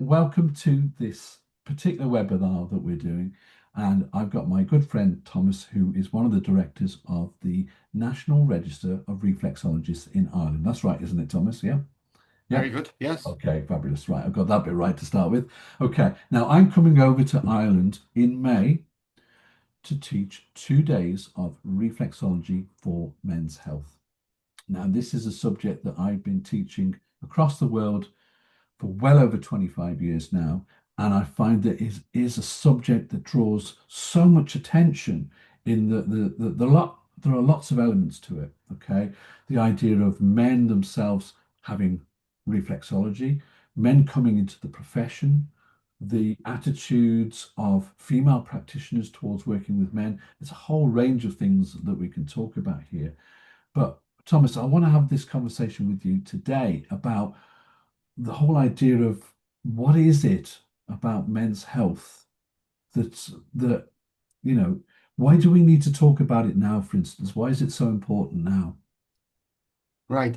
welcome to this particular webinar that we're doing. And I've got my good friend Thomas, who is one of the directors of the National Register of Reflexologists in Ireland. That's right, isn't it, Thomas? Yeah. Yeah. Very good. Yes. Okay, fabulous. Right, I've got that bit right to start with. Okay, now I'm coming over to Ireland in May to teach 2 days of reflexology for men's health. Now, this is a subject that I've been teaching across the world for well over 25 years now. And I find that it is a subject that draws so much attention in there are lots of elements to it. Okay. The idea of men themselves having reflexology, men coming into the profession, the attitudes of female practitioners towards working with men. It's a whole range of things that we can talk about here. But Thomas, I want to have this conversation with you today about the whole idea of what is it about men's health that why do we need to talk about it now, for instance? Why is it so important now? Right.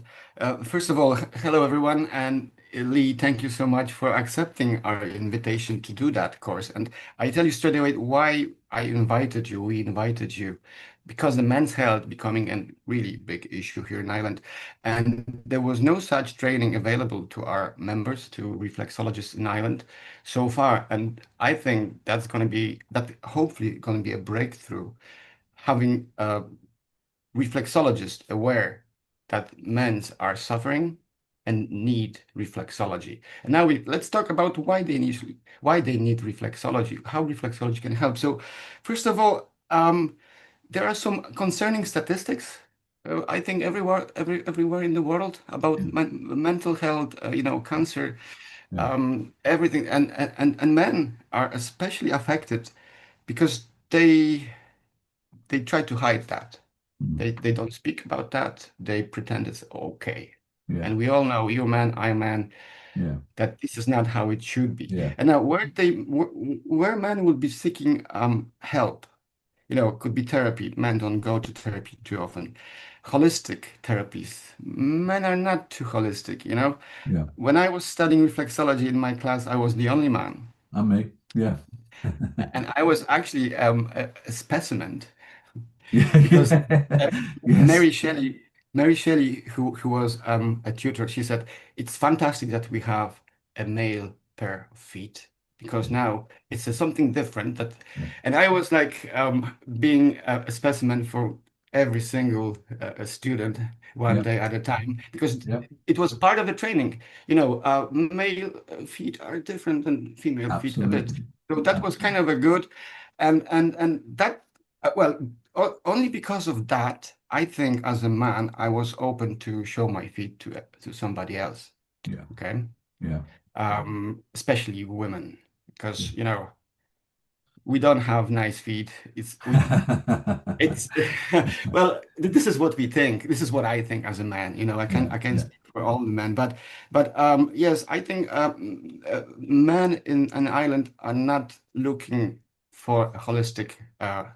First of all, hello everyone, and Lee, thank you so much for accepting our invitation to do that course. And I tell you straight away why we invited you, because the men's health becoming a really big issue here in Ireland, and there was no such training available to our members, to reflexologists in Ireland so far. And I think that hopefully going to be a breakthrough, having reflexologists aware that men are suffering and need reflexology. And now let's talk about why they need reflexology, how reflexology can help. So, first of all, there are some concerning statistics. I think everywhere in the world about Yeah, mental health, cancer, yeah, everything, and men are especially affected because they try to hide that. mm, They don't speak about that. They pretend it's okay. yeah, And we all know, you're man, I'm man, yeah, that this is not how it should be. yeah, And now where men would be seeking help, could be therapy. Men don't go to therapy too often. Holistic therapies. Men are not too holistic. yeah. When I was studying reflexology in my class, I was the only man. And me. Yeah. And I was actually a specimen. Because Yeah. uh, Yes. Mary Shelley, Mary Shelley, who was a tutor, she said it's fantastic that we have a male pair of feet because Yeah. now it's something different. Yeah. And I was like being a specimen for every single student one Yeah. day at a time because Yeah. it was part of the training. Male feet are different than female feet a bit. Absolutely. So that was kind Absolutely. of a good, and that well. Only because of that, I think as a man, I was open to show my feet to somebody else. Yeah. Okay, Yeah. especially women, Yeah. because we don't have nice feet. It's well, this is what we think. This is what I think as a man. Yeah. I can Yeah. speak for all the men, but yes, I think men in an island are not looking for a holistic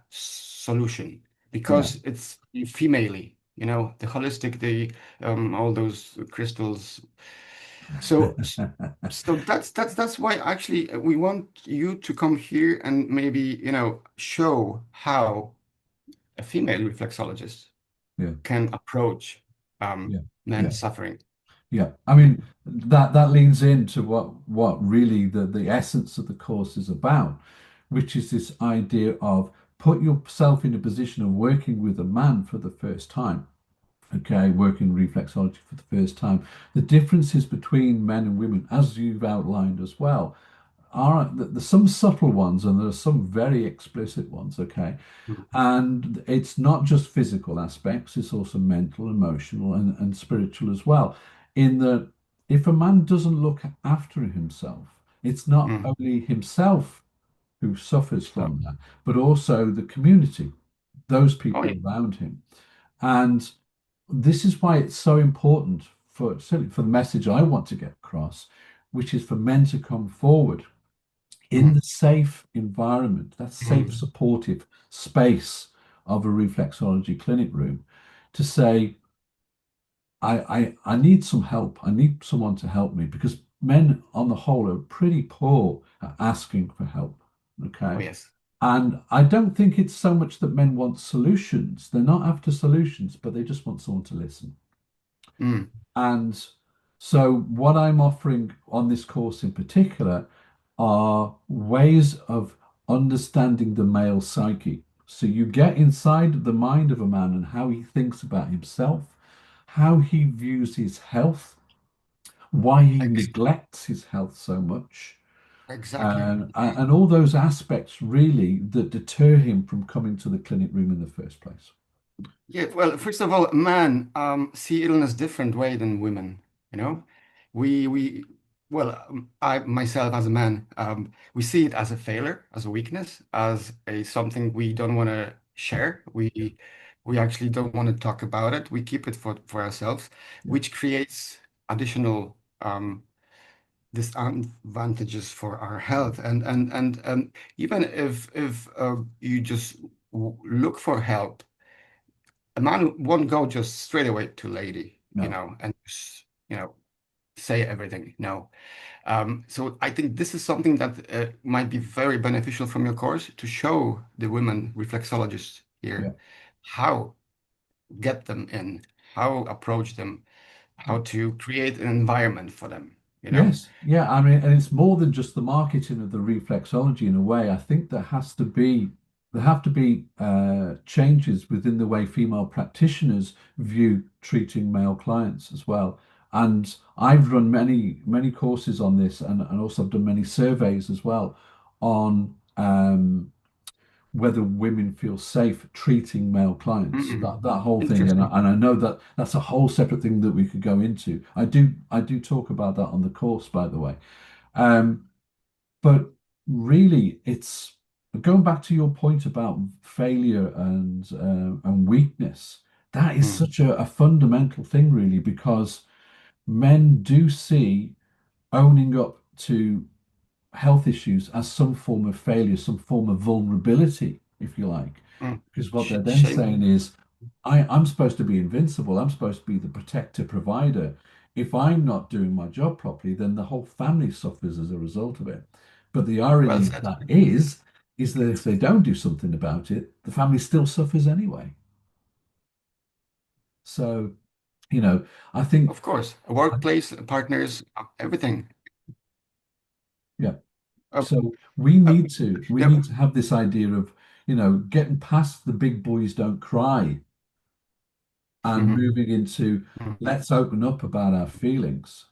solution Yeah. because it's femalely. The holistic, the all those crystals. So so that's why actually we want you to come here and maybe show how a female reflexologist Yeah. can approach Yeah. men Yeah. suffering. Yeah. I mean, that leans into what really the essence of the course is about, which is this idea of put yourself in a position of working with a man for the first time. Okay, working reflexology for the first time. The differences between men and women, as you've outlined as well, are there's some subtle ones and there are some very explicit ones. Okay, Mhm. and it's not just physical aspects, it's also mental, emotional, and spiritual as well. In that, if a man doesn't look after himself, it's not Mhm. only himself who suffers So, from that, but also the community, those oh yeah. people around him. And this is why it's so important for certainly for the message I want to get across, which is for men to come forward in Mhm. the safe environment, that safe, Mhm. supportive space of a reflexology clinic room, to say, I need some help. I need someone to help me because men on the whole are pretty poor at asking for help. Oh Okay. yes. And I don't think it's so much that men want solutions. They're not after solutions, but they just want someone to listen. Mm, And so, what I'm offering on this course in particular are ways of understanding the male psyche. So, you get inside the mind of a man and how he thinks about himself, how he views his health, why he ex neglects his health so much, exactly. and all those aspects really that deter him from coming to the clinic room in the first place. Yeah, well, first of all, men see illness different way than women. You know, we well, I myself as a man, we see it as a failure, as a weakness, as a something we don't want to share. We actually don't want to talk about it. We keep it for ourselves, Yeah. which creates additional disadvantages for our health. And even if you just look for help, a man won't go just straight away to lady, No. and just, say everything. No. So I think this is something that might be very beneficial from your course to show the women reflexologists Yeah. here how get them in, how approach them, Yeah. how to create an environment for them, you know? Yes, yeah, I mean, and it's more than just the marketing of the reflexology in a way. I think there have to be changes within the way female practitioners view treating male clients as well. And I've run many courses on this, and also I've done many surveys as well on whether women feel safe treating male clients. Mm, That whole thing, interesting. and I know that that's a whole separate thing that we could go into. I do talk about that on the course, by the way. Um, but really, it's going back to your point about failure and weakness. That is Mm, such a fundamental thing, really, because men do see owning up to health issues as some form of failure, some form of vulnerability, if you like. mm. Because what they're then Shame. saying is, I'm supposed to be invincible. I'm supposed to be the protector, provider. If I'm not doing my job properly, then the whole family suffers as a result of it. But the Well irony of said. that is that if they don't do something about it, the family still suffers anyway. So, I think, Of course, workplace, partners, everything. yeah. Uh, So uh, we there, need to have this idea of, getting past the big boys don't cry and mhm, moving into mhm. let's open up about our feelings.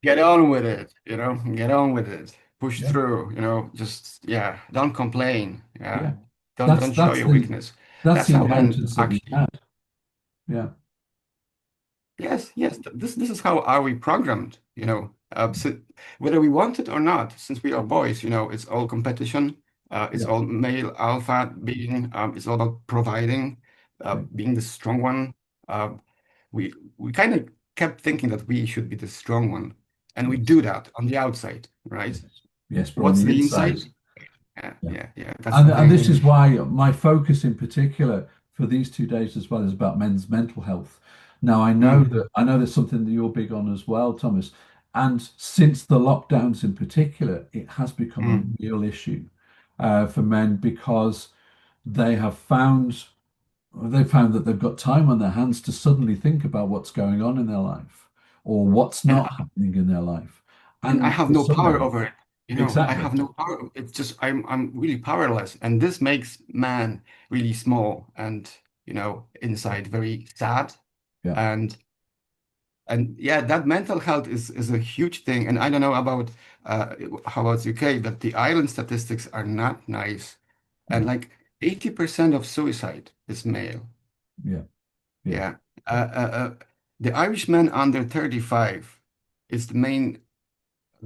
Get on with it, get on with it. Push Yeah, through, just, yeah, don't complain. yeah. Yeah. Don't That's don't show that's your the weakness. that's That's the how men inheritance that we actually. had. Yeah, Yes, yes. This is how are we programmed, so whether we want it or not, since we are boys, it's all competition, it's yeah, all male alpha being, it's all about providing, yeah. being the strong one. Uh, we kind of kept thinking that we should be the strong one, and we Yes, do that on the outside, right? yes, yes. But on What's the the inside, inside? Yeah, yeah. yeah, yeah. That's And this something. is why my focus in particular for these 2 days as well is about men's mental health. Now Mm, I know there's something that you're big on as well, Thomas. And since the lockdowns in particular, it has become a mm. real issue for men because they have found they found that they've got time on their hands to suddenly think about what's going on in their life or what's And not happening in their life. and I And have for no some power men, over it. I exactly. have no power. It's just I'm really powerless, and this makes man really small and Yeah, inside very sad. yeah, And yeah, that mental health is a huge thing. And I don't know about uh how about UK, but the island statistics are not nice. And no, like 80% of suicide is male. yeah, yeah, Yeah. Uh, uh, uh, the Irishman under 35 is the main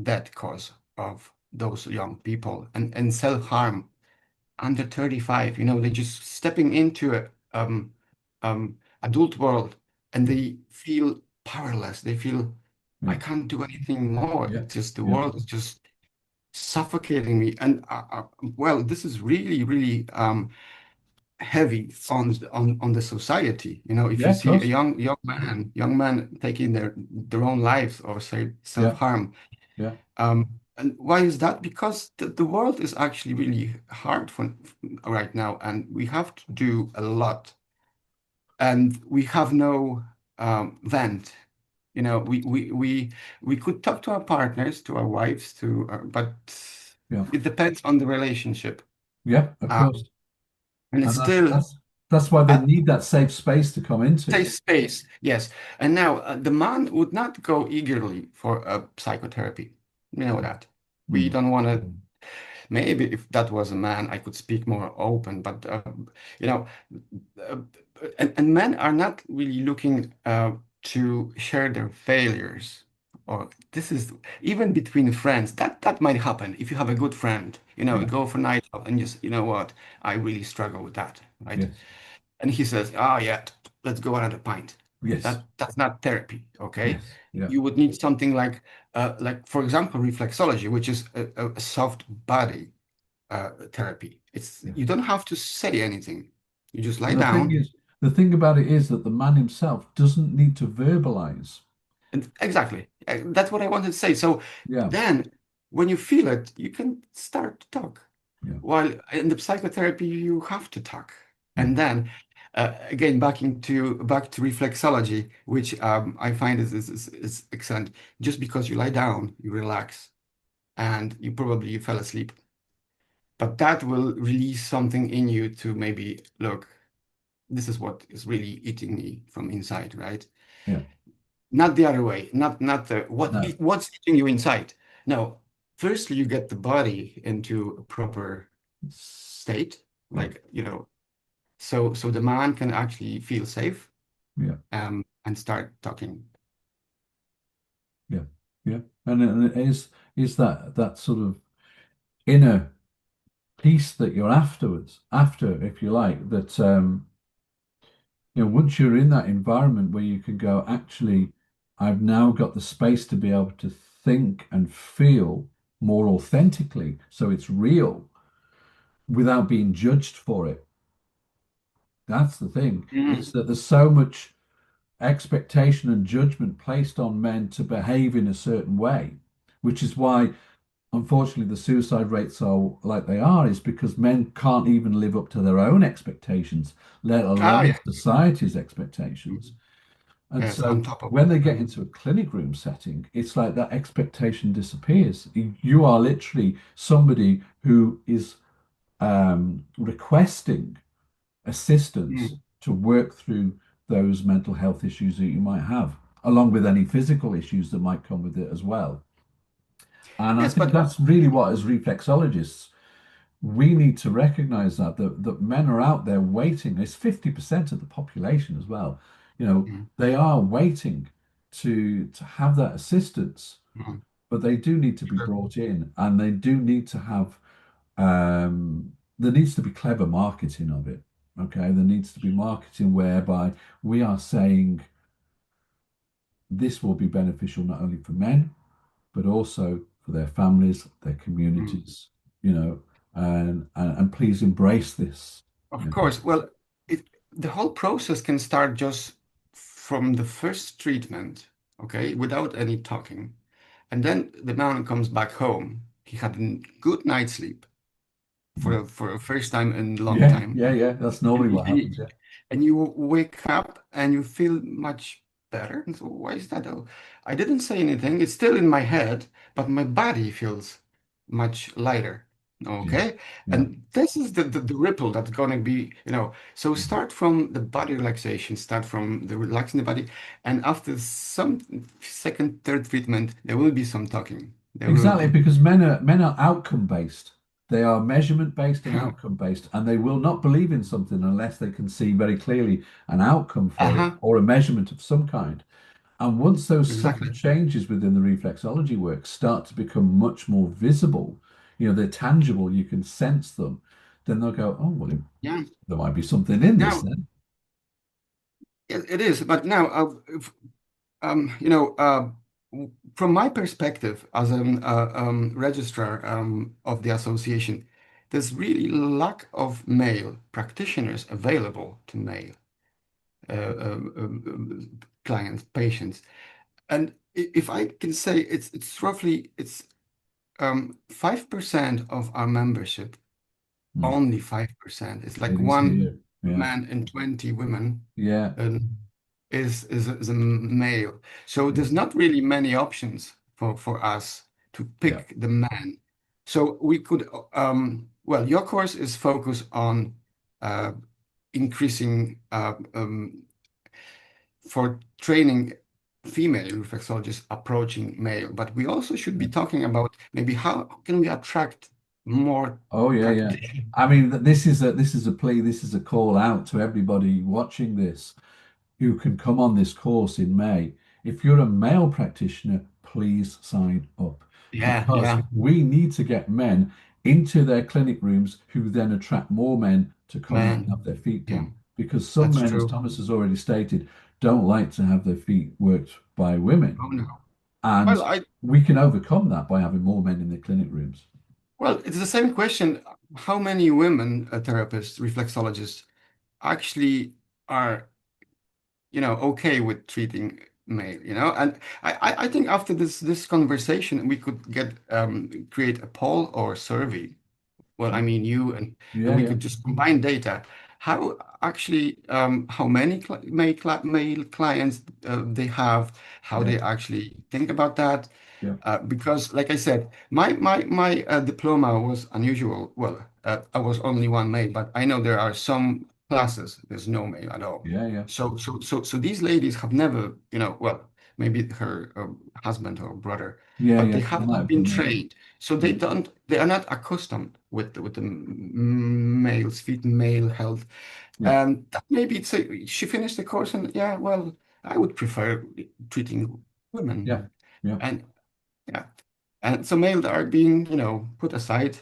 death cause of those young people, and self-harm under 35, they're just stepping into a adult world, and yeah, they feel powerless. They feel I yeah, can't do anything more. yeah, It's just the yeah. world is just suffocating me. And well, this is really, really heavy on the society. You know, if you Yeah, of see a course. young man taking their own lives or say Yeah, self-harm. yeah, And why is that? Because the world is actually really hard for right now, and we have to do a lot, and we have no vent. You know, we could talk to our partners, to our wives, but yeah, it depends on the relationship. yeah, of Um, course. and it's And that's still that's that's why they a need that safe space to come into. safe space, yes. And now the man would not go eagerly for a psychotherapy. You know that. We Mm. don't want to. Maybe if that was a man, I could speak more open, but you know, uh, and men are not really looking to share their failures. Or this is even between friends. That might happen if you have a good friend. You know, you Yeah, go for night out and just, you know what, I really struggle with that, right? yes, And he says, "Oh yeah, let's go another pint." yes, That's not therapy, okay? yes, yeah, You would need something like for example, reflexology, which is a soft body therapy. It's yes. you don't have to say anything. You just lie And down the thing about it is that the man himself doesn't need to verbalize. and exactly. That's what I wanted to say. So Yeah, then when you feel it, you can start to talk. yeah, While in the psychotherapy, you have to talk. yeah, And then again, back to reflexology, which I find is excellent. Just because you lie down, you relax, and you fell asleep. But that will release something in you to maybe look, this is what is really eating me from inside, right? yeah. Not the other way, not the No, what's eating you inside. No, firstly you get the body into a proper state, yeah, like so the man can actually feel safe yeah, and start talking. yeah, yeah. And it is that sort of inner peace that you're after, if you like, that once you're in that environment where you can go, actually, I've now got the space to be able to think and feel more authentically, so it's real without being judged for it. That's the thing. It's Mm. that there's so much expectation and judgment placed on men to behave in a certain way, which is why, unfortunately, the suicide rates are like they are, is because men can't even live up to their own expectations, let Ah, alone yeah. society's expectations. Mm. And Yes, on so top of when they get mhm. into a clinic room setting, it's like that expectation disappears. You are literally somebody who is requesting assistance Mm. to work through those mental health issues that you might have, along with any physical issues that might come with it as well. And I Yes, think but that's really what, as reflexologists, we need to recognize that men are out there waiting. It's 50% of the population as well. mm, They are waiting to have that assistance, mm. but they do need to be Sure. brought in, and they do need to have there needs to be clever marketing of it. Okay, there needs to be marketing whereby we are saying this will be beneficial not only for men, but also for their families, their Mm. communities, and please embrace this. Of You know. course. Well, the whole process can start just from the first treatment, okay, without any talking. And then the man comes back home. He had a good night's sleep Mm. for a first time in a long Yeah, time. yeah, yeah. That's And normally you, what happens. Yeah. and you wake up and you feel much better. And so why is that? Oh, I didn't say anything. It's still in my head, but my body feels much lighter. Yeah, Okay. yeah, And this is the ripple that's going to be, so start from the body relaxation, start from the relaxing the body. And after some second, third treatment, there will be some talking. There will exactly. be. Because men are outcome based. They are measurement based and outcome based, and they will not believe in something unless they can see very clearly an outcome for it Uh-huh. or a measurement of some kind. And once those subtle Exactly. changes within the reflexology work start to become much more visible, they're tangible, you can sense them, then they'll go, oh, well, Yeah. there might be something in this Now, then. it is, but now, you know, from my perspective as a registrar of the association, there's really lack of male practitioners available to male clients, patients. And if I can say, it's roughly 5% of our membership, Mm. only 5%. It's like It is one here. Yeah. man and 20 women Yeah. um, is a male. So Yeah. there's not really many options for us to Yeah. pick the man. So we could, well, your course is focused on uh, increasing for training female reflexologists approaching male, but we also should be Yeah. talking about maybe how can we attract more Oh yeah, yeah. practitioners. I mean, this is a plea, this is a call out to everybody watching this who can come on this course in May. If you're a male practitioner, please sign up Yeah, because yeah, we need to get men into their clinic rooms who then attract more men to come in and man. have their feet Yeah, done. Because some that's men, as true. Thomas has already stated, don't like to have their feet worked by women. Oh no. And Well, I we can overcome that by having more men in the clinic rooms. well, it's the same question. How many women therapists, reflexologists, actually are, okay with treating male, And I think after this conversation, we could get create a poll or survey. Well, I mean you and Yeah, we yeah, could just combine data. How actually how many male clients they have, how yeah, they actually think about that. yeah, Because, like I said, my diploma was unusual. Well, I was only one male, but I know there are some classes there's no male at all. yeah, yeah, So these ladies have never, well, maybe her husband or brother, yeah, but they yeah. They have might not have been done that. trained. So Yeah, they are not accustomed with the male's feet, male health. yeah, And that maybe she finished the course and yeah, well, I would prefer treating yeah, women. yeah. And yeah. And so male are being, put aside.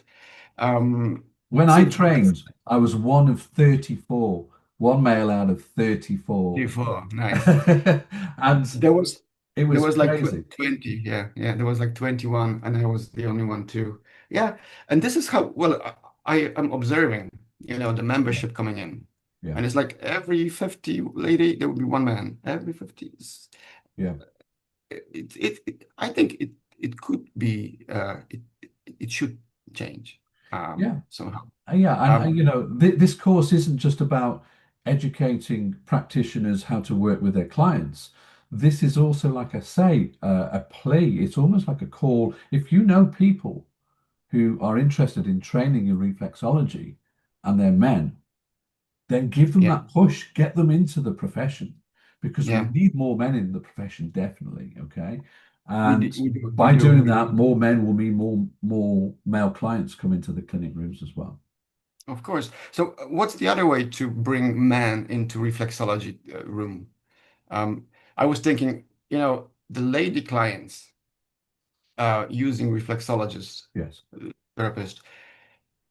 Um, When I so that's trained, I was one of 34, one male out of 34. before. Nice. And There was it there was was like crazy. 20, yeah, yeah. There was like 21, and I was the only one too. Yeah, and this is how well I am observing, the Yeah, membership coming in, yeah, and it's like every 50 lady there will be one man. Every 50, yeah, I think it could be it should change yeah. somehow. Yeah, and Um, this course isn't just about educating practitioners how to work with their clients. This is also, like I say, a play. It's almost like a call. If you know people who are interested in training in reflexology and they're men, then give them yeah, that push, get them into the profession because we yeah. need more men in the profession, definitely. Okay. And We by do. doing that, more men will mean more male clients come into the clinic rooms as well. Of course. So, what's the other way to bring man into reflexology room? I was thinking, the lady clients using reflexologists, Yes. therapists,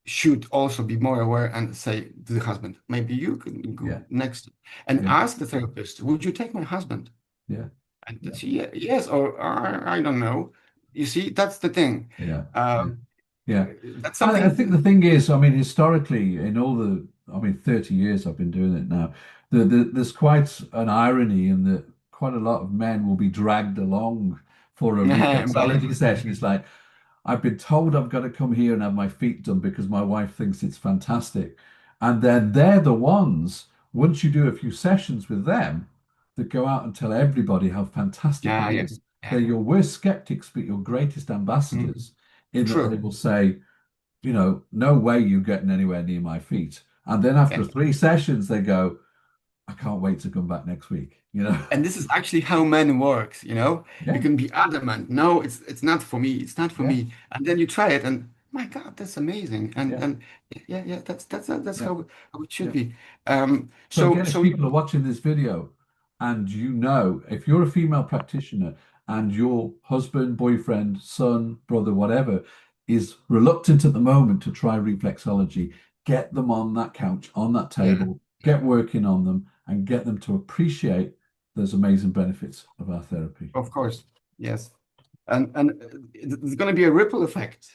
should also be more aware and say to the husband, maybe you can go Yeah. next, and Yeah. ask the therapist, would you take my husband? Yeah. And Yeah. she, yes, or I don't know. You see, that's the thing. Yeah. Yeah. Um, Yeah. that's I think the something. thing is, I mean, historically, in all the, I mean, 30 years I've been doing it now, there's quite an irony in that quite a lot of men will be dragged along for a Believe reflexology me. session. It's like, I've been told I've got to come here and have my feet done because my wife thinks it's fantastic. And then they're the ones, once you do a few sessions with them, that go out and tell everybody how fantastic it Yeah, yeah, is. They're yeah. your worst skeptics, but your greatest Mhm. ambassadors, in that they True. will say, no way you're getting anywhere near my feet. And then Yeah. after 3 sessions, they go, I can't wait to come back next week. And this is actually how men works, You Yeah, can be adamant, no, it's not for me, it's not for yeah, me. And then you try it and my God, that's amazing. And yeah, and yeah, yeah, that's yeah, how it should yeah. be. So So again, if so people are watching this video and if you're a female practitioner and your husband, boyfriend, son, brother, whatever, is reluctant at the moment to try reflexology, get them on that couch, on that yeah, table, get working on them and get them to appreciate those amazing benefits of our therapy. of course. Yes. And there's going to be a ripple effect,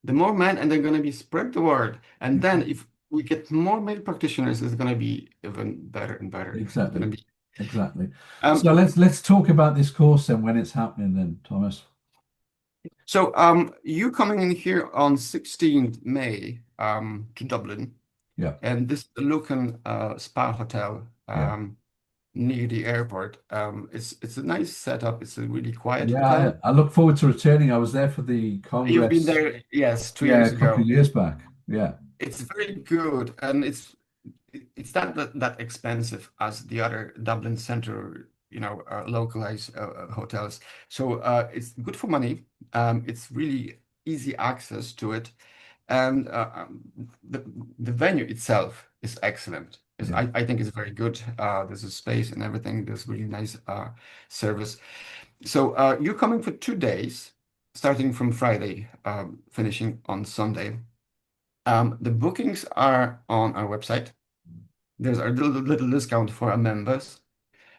the more men, and they're going to be spread the word. And then if we get more male practitioners, it's going to be even better and better. It's Exactly. going to be. Exactly. So Um, let's talk about this course then when it's happening then, Thomas. so you coming in here on 16th May to Dublin, Yeah. and this Lucan Spa Hotel Yeah. near the airport. It's a nice setup. It's a really quiet Yeah, hotel. I look forward to returning. I was there for the You've been Congress, there, yes, two yeah, years a couple ago. of years back. Yeah. It's very good, and it's not that expensive as the other Dublin Center, localized hotels. So it's good for money. It's really easy access to it, and the the venue itself is excellent. Yeah. I think it's very good. There's a space and everything. There's really nice service. So you're coming for 2 days, starting from Friday, finishing on Sunday. The bookings are on our website. There's a little discount for our members,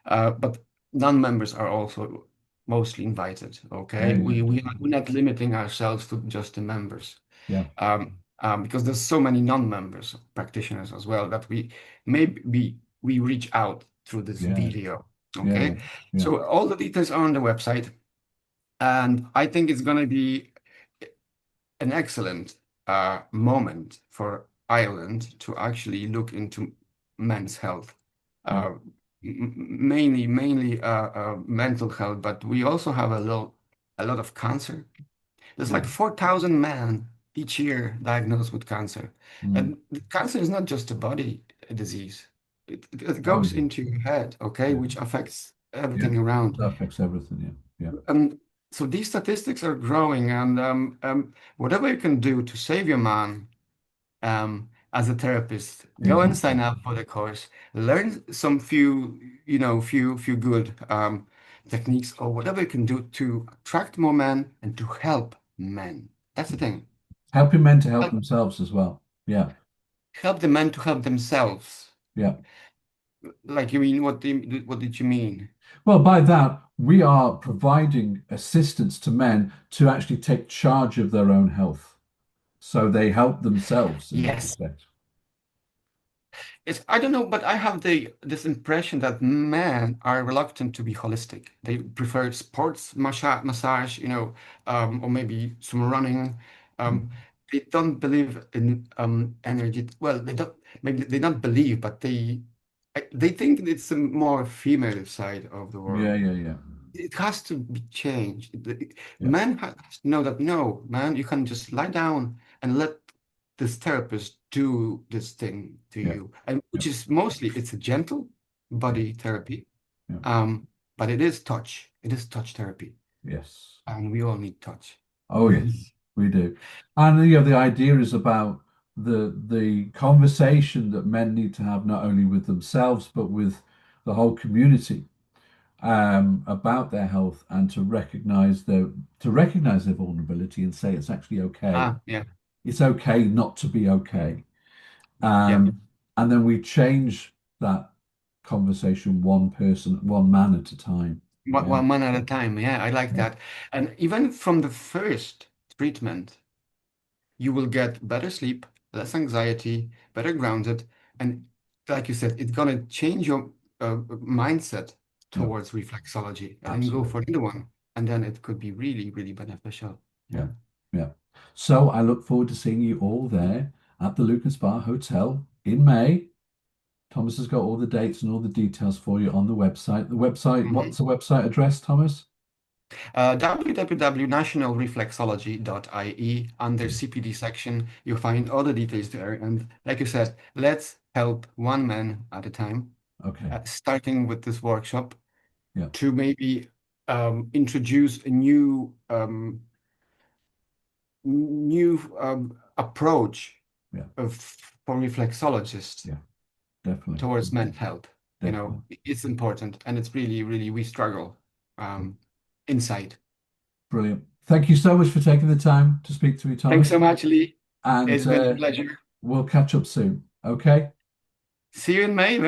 but non-members are also mostly invited. Yeah, Okay, yeah, we're definitely. not limiting ourselves to just the members, Yeah. because there's so many non-members practitioners as well that we reach out through this Yeah. video. Yeah, yeah. Okay, Yeah. so all the details are on the website, and I think it's going to be an excellent moment for Ireland to actually look into men's health, Yeah. uh, mainly mental health, but we also have a lot of cancer. There's Yeah. like 4,000 men each year diagnosed with cancer, Mm. and cancer is not just a body disease. It Oh, goes yeah. into your head, okay, Yeah. which affects Yeah. everything around. That affects everything. Yeah. Yeah. And so these statistics are growing, and whatever you can do to save your man as a therapist, go and Exactly. sign up for the course, learn some few good techniques or whatever you can do to attract more men and to help men. That's the thing. Helping men to help Help, themselves as well. Yeah. help the men to help themselves. Yeah. Like you mean what did you mean? Well, by that, we are providing assistance to men to actually take charge of their own health. So they help themselves in that Yes. respect. I don't know, but I have this impression that men are reluctant to be holistic. They prefer sports massage, or maybe some running. Mm. Um, they don't believe in energy. Well, they don't. Maybe they don't believe, but they think it's a more female side of the Yeah, world. yeah, yeah. It has to be changed. Yeah. Men have to know that no, man, you can just lie down and let this therapist do this thing to Yeah. you, and Yeah. which is mostly it's a gentle Yeah. body therapy, Yeah. but it is touch. It is touch therapy, Yes. and we all need touch. Oh, yes, we do. And the idea is about the conversation that men need to have not only with themselves but with the whole community about their health and to recognize their vulnerability and say it's actually okay. Yeah, It's okay not to be okay. yeah. And then we change that conversation one person, one man at a time. Yeah. One man at a time. Yeah, I like Yeah. that. And even from the first treatment, you will get better sleep, less anxiety, better grounded, and like you said, it's gonna change your mindset Yeah. towards reflexology, and then go for Absolutely. another one, and then it could be really, really beneficial. Yeah. Yeah. Yeah. So I look forward to seeing you all there at the Lucan Spa Hotel in May. Thomas has got all the dates and all the details for you on the website. The website, Mhm. what's the website address, Thomas? www.nationalreflexology.ie under Okay. CPD section, you'll find all the details there. And like you said, let's help one man at a time, Okay. starting with this workshop Yeah. to maybe introduce a new approach Yeah. of, for reflexologists Yeah. Definitely. towards mental health. Definitely. It's important, and it's really, really we struggle um, inside. Brilliant. Thank you so much for taking the time to speak to me, Thanks Thomas. so much, Lee. And It's been a pleasure. we'll catch up soon. Okay. See you in May.